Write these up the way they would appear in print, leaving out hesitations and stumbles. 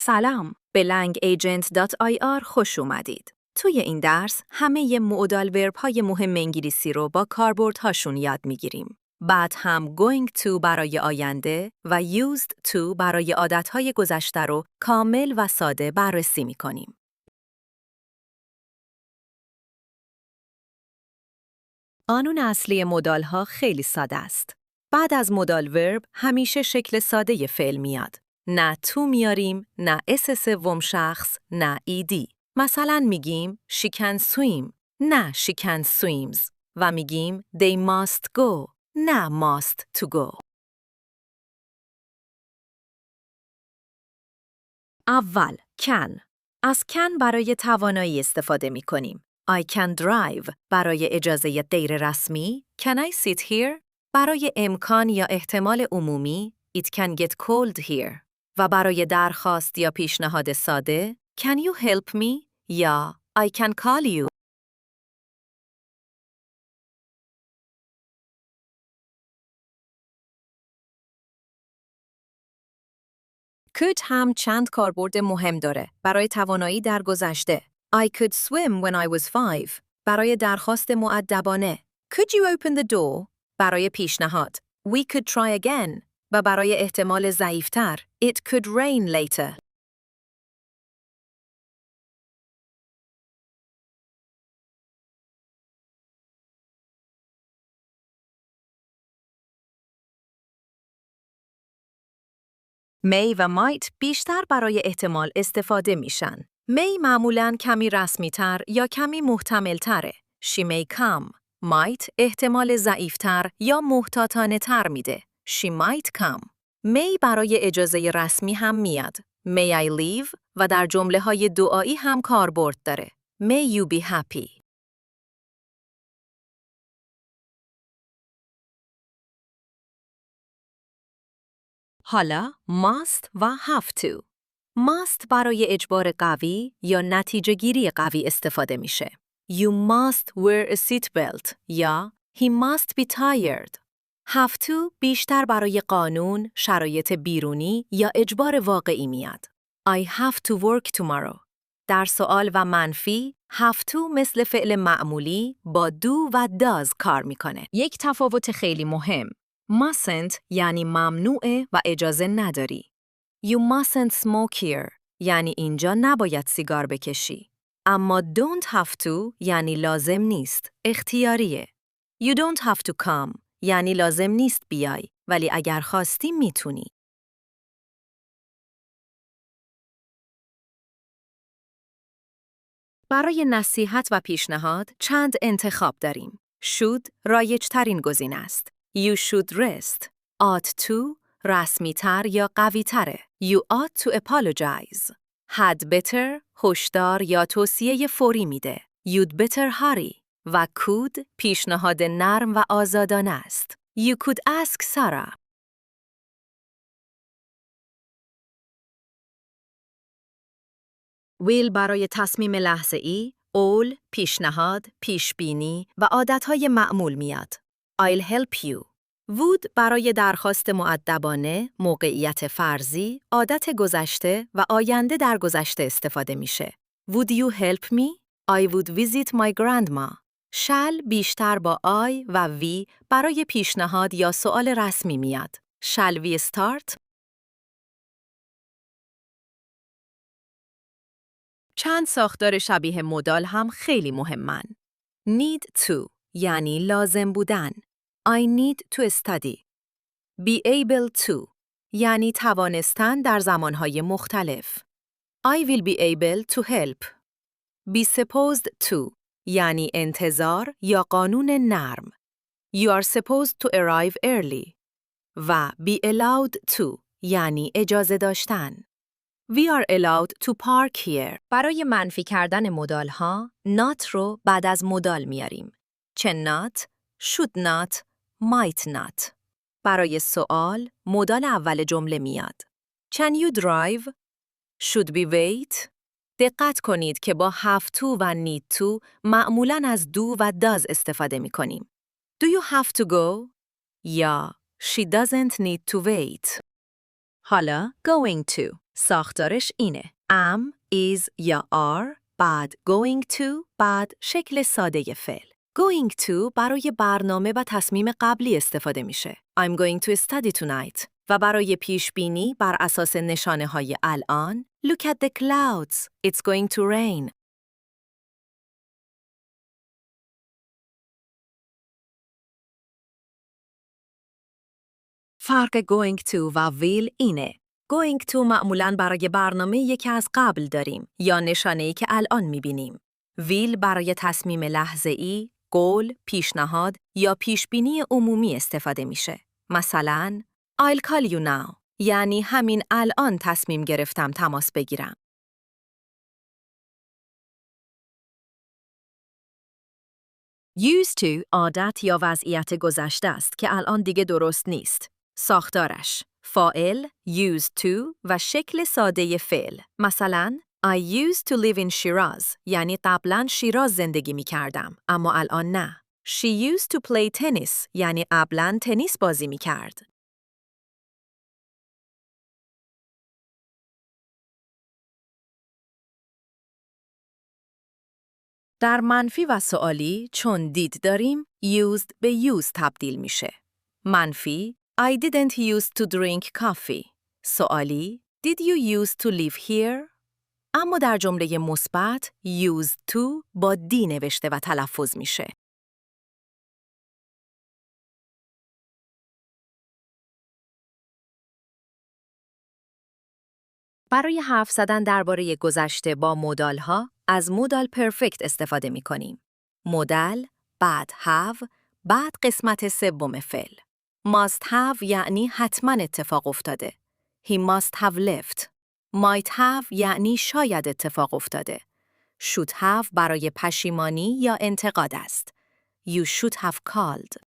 سلام، به langagent.ir خوش اومدید. توی این درس همه مودال ورب‌های مهم انگلیسی رو با کاربردهاشون یاد میگیریم. بعد هم going to برای آینده و used to برای عادتهای گذشته رو کامل و ساده بررسی میکنیم. قانون اصلی مودال‌ها خیلی ساده است. بعد از مودال ورب همیشه شکل ساده فعل میاد. نه تو میاریم، نه اس سوم شخص، نه ایدی. مثلا میگیم she can swim، نه she can swims. و میگیم they must go، نه must to go. اول can. از can برای توانایی استفاده میکنیم. I can drive برای اجازه غیر رسمی. Can I sit here؟ برای امکان یا احتمال عمومی It can get cold here. و برای درخواست یا پیشنهاد ساده Can you help me؟ یا I can call you. could هم چند کاربرد مهم داره برای توانایی در گذشته. I could swim when I was 5 برای درخواست مؤدبانه. Could you open the door؟ برای پیشنهاد. We could try again. و برای احتمال ضعیفتر. It could rain later. may و might بیشتر برای احتمال استفاده میشن. may معمولاً کمی رسمی‌تر یا کمی محتمل‌تره. She may come. might احتمال ضعیفتر یا محتاطانه تر میده. She might come. may برای اجازه رسمی هم میاد. May I leave و در جمله‌های دعایی هم کاربرد داره. May you be happy. حالا must و have to. must برای اجبار قوی یا نتیجه گیری قوی استفاده میشه. You must wear a seat belt یا He must be tired. have to بیشتر برای قانون، شرایط بیرونی یا اجبار واقعی میاد. I have to work tomorrow. در سوال و منفی have to مثل فعل معمولی با do و does کار میکنه. یک تفاوت خیلی مهم. mustn't یعنی ممنوعه و اجازه نداری. You mustn't smoke here یعنی اینجا نباید سیگار بکشی. اما don't have to یعنی لازم نیست، اختیاریه. You don't have to come یعنی لازم نیست بیای، ولی اگر خواستی میتونی. برای نصیحت و پیشنهاد چند انتخاب داریم. should رایج‌ترین گزینه است. You should rest. ought to رسمی‌تر یا قوی‌تره. You ought to apologize. had better هشدار یا توصیه فوری میده. You'd better hurry. و could پیشنهاد نرم و آزادانه است. You could ask Sarah. will برای تصمیم لحظه‌ای، all پیشنهاد، پیشبینی و عادتهای معمول میاد. I'll help you. would برای درخواست مؤدبانه، موقعیت فرضی، عادت گذشته و آینده در گذشته استفاده میشه. Would you help me? I would visit my grandma. shall بیشتر با I و we برای پیشنهاد یا سؤال رسمی میاد. Shall we start? چند ساختار شبیه مودال هم خیلی مهمن. need to یعنی لازم بودن. I need to study. Be able to یعنی توانستن در زمانهای مختلف. I will be able to help. Be supposed to یعنی انتظار یا قانون نرم. You are supposed to arrive early. و be allowed to یعنی اجازه داشتن. We are allowed to park here. برای منفی کردن مودال ها not رو بعد از مودال میاریم. cannot, should not, might not. برای سوال مودال اول جمله میاد. Can you drive? Should we wait? دقت کنید که با have to و need to معمولاً از do و does استفاده می کنیم. Do you have to go? یا She doesn't need to wait. حالا going to. ساختارش اینه. am, is یا are، بعد going to، بعد شکل ساده فعل. Going to برای برنامه و تصمیم قبلی استفاده میشه. I'm going to study tonight. و برای پیش بینی بر اساس نشانه های الان Look at the clouds. It's going to rain. فرق going to و will اینه. Going to معمولاً برای برنامه یکی از قبل داریم یا نشانه‌ای که الان می‌بینیم. will برای تصمیم لحظه‌ای، قول، پیشنهاد یا پیشبینی عمومی استفاده میشه. مثلاً I'll call you now. یعنی همین الان تصمیم گرفتم تماس بگیرم. Used to عادت یا وضعیت گذشته است که الان دیگه درست نیست. ساختارش فاعل used to و شکل ساده فعل. مثلا I used to live in Shiraz یعنی قبلا شیراز زندگی می کردم اما الان نه. She used to play tennis یعنی قبلا تنیس بازی می کرد. در منفی و سوالی چون دید داریم used به use تبدیل میشه. منفی I didn't used to drink coffee. سوالی Did you used to live here? اما در جمله مثبت used to با دی نوشته و تلفظ میشه. برای حرف زدن درباره گذشته با مودال‌ها از مودال پرفکت استفاده می‌کنیم. مودال، بعد have، بعد قسمت سوم فعل. must have یعنی حتما اتفاق افتاده. He must have left. might have یعنی شاید اتفاق افتاده. should have برای پشیمانی یا انتقاد است. You should have called.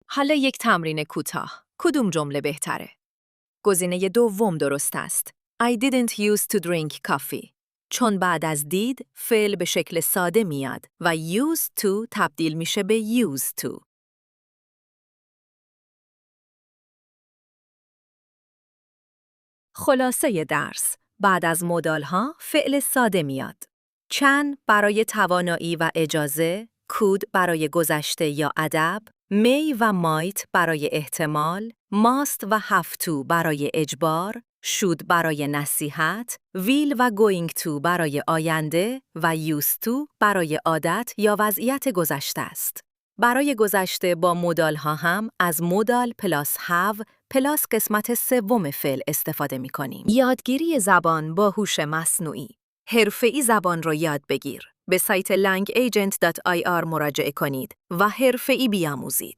حالا یک تمرین کوتاه. کدوم جمله بهتره؟ گزینه دوم درست است. I didn't used to drink coffee. چون بعد از دید، فعل به شکل ساده میاد و used to تبدیل میشه به used to. خلاصه درس. بعد از مودال‌ها فعل ساده میاد. چن برای توانایی و اجازه، could برای گذشته یا ادب، may و might برای احتمال، must و have to برای اجبار، should برای نصیحت، will و going to برای آینده و used to برای عادت یا وضعیت گذشته است. برای گذشته با مودال‌ها هم از مودال پلاس have پلاس قسمت سوم فعل استفاده می‌کنیم. یادگیری زبان با هوش مصنوعی. حرفه‌ای زبان را یاد بگیر. به سایت langagent.ir مراجعه کنید و حرفه‌ای بیاموزید.